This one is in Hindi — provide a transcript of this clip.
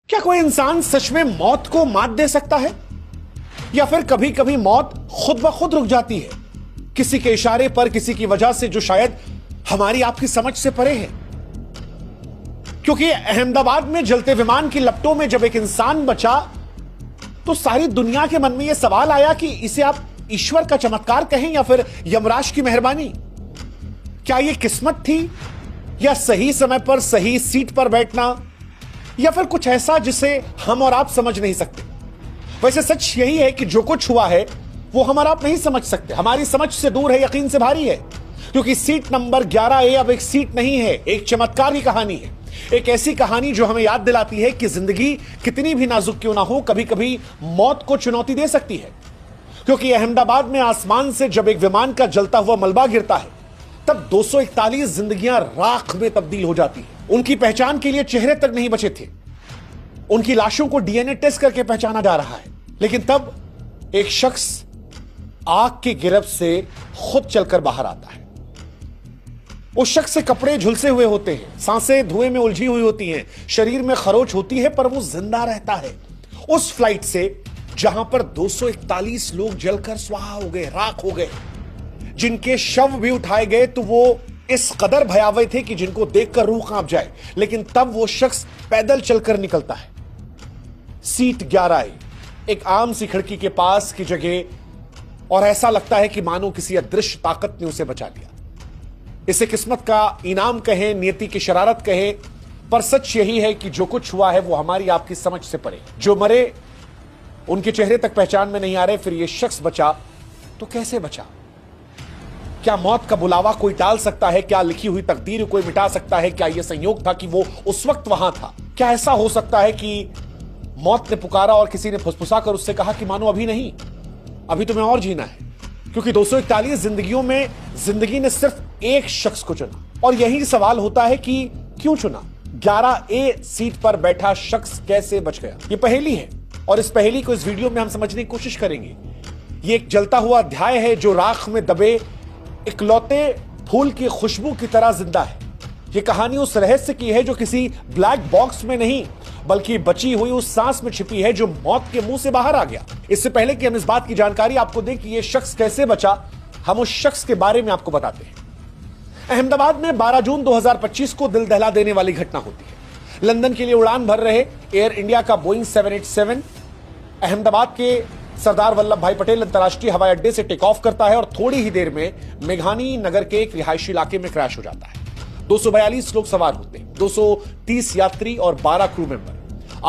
क्या कोई इंसान सच में मौत को मात दे सकता है, या फिर कभी कभी मौत खुद ब खुद रुक जाती है किसी के इशारे पर, किसी की वजह से जो शायद हमारी आपकी समझ से परे है? क्योंकि अहमदाबाद में जलते विमान की लपटों में जब एक इंसान बचा तो सारी दुनिया के मन में यह सवाल आया कि इसे आप ईश्वर का चमत्कार कहें या फिर यमराज की मेहरबानी। क्या यह किस्मत थी, या सही समय पर सही सीट पर बैठना, या फिर कुछ ऐसा जिसे हम और आप समझ नहीं सकते? वैसे सच यही है कि जो कुछ हुआ है वो हम और आप नहीं समझ सकते, हमारी समझ से दूर है, यकीन से भारी है। क्योंकि सीट नंबर 11A अब एक सीट नहीं है, एक चमत्कार की कहानी है। एक ऐसी कहानी जो हमें याद दिलाती है कि जिंदगी कितनी भी नाजुक क्यों ना हो, कभी कभी मौत को चुनौती दे सकती है। क्योंकि अहमदाबाद में आसमान से जब एक विमान का जलता हुआ मलबा गिरता है तब 241 जिंदगियां राख में तब्दील हो जाती हैं। उनकी पहचान के लिए चेहरे तक नहीं बचे थे, उनकी लाशों को डीएनए टेस्ट करके पहचाना जा रहा है। लेकिन तब एक शख्स आग की गिरफ्त से खुद चलकर बाहर आता है। उस शख्स से कपड़े झुलसे हुए होते हैं, सांसें धुएं में उलझी हुई होती हैं, शरीर में खरोच होती है, पर वो जिंदा रहता है। उस फ्लाइट से जहां पर 241 लोग जलकर स्वाहा हो गए, राख हो गए, जिनके शव भी उठाए गए तो वो इस कदर भयावह थे कि जिनको देखकर रूह कांप जाए। लेकिन तब वो शख्स पैदल चलकर निकलता है। सीट 11A, एक आम सी खिड़की के पास की जगह, और ऐसा लगता है कि मानो किसी अदृश्य ताकत ने उसे बचा लिया। इसे किस्मत का इनाम कहें, नियति की शरारत कहें, पर सच यही है कि जो कुछ हुआ है वो हमारी आपकी समझ से परे। जो मरे उनके चेहरे तक पहचान में नहीं आ रहे, फिर ये शख्स बचा तो कैसे बचा? क्या मौत का बुलावा कोई टाल सकता है? क्या लिखी हुई तकदीर कोई मिटा सकता है? क्या यह संयोग था कि वो उस वक्त वहां था? क्या ऐसा हो सकता है कि मौत ने पुकारा और किसी ने फुसफुसा कर उससे कहा कि मानो अभी नहीं, अभी तुम्हें और जीना है? क्योंकि 241 जिंदगियों में जिंदगी ने सिर्फ एक शख्स को चुना, और यही सवाल होता है कि क्यों चुना? 11A सीट पर बैठा शख्स कैसे बच गया? ये पहेली है, और इस पहेली को इस वीडियो में हम समझने की कोशिश करेंगे। ये एक जलता हुआ अध्याय है जो राख में दबे इकलौते फूल की खुशबू की तरह जिंदा है। ये कहानी उस रहस्य की है जो किसी ब्लैक बॉक्स में नहीं, बल्कि बची हुई उस सांस में छिपी है जो मौत के मुंह से बाहर आ गया। इससे पहले कि हम इस बात की जानकारी आपको दें कि यह शख्स कैसे बचा, हम उस शख्स के बारे में आपको बताते हैं। अहमदाबाद में 12 जून 2025 को दिल दहला देने वाली घटना होती है। लंदन के लिए उड़ान भर रहे एयर इंडिया का बोइंग 787 अहमदाबाद के सरदार वल्लभ भाई पटेल अंतर्राष्ट्रीय हवाई अड्डे से टेक ऑफ करता है और थोड़ी ही देर में मेघानी नगर के एक रिहायशी इलाके में क्रैश हो जाता है। 242 लोग सवार होते हैं, 230 यात्री और 12 क्रू मेंबर।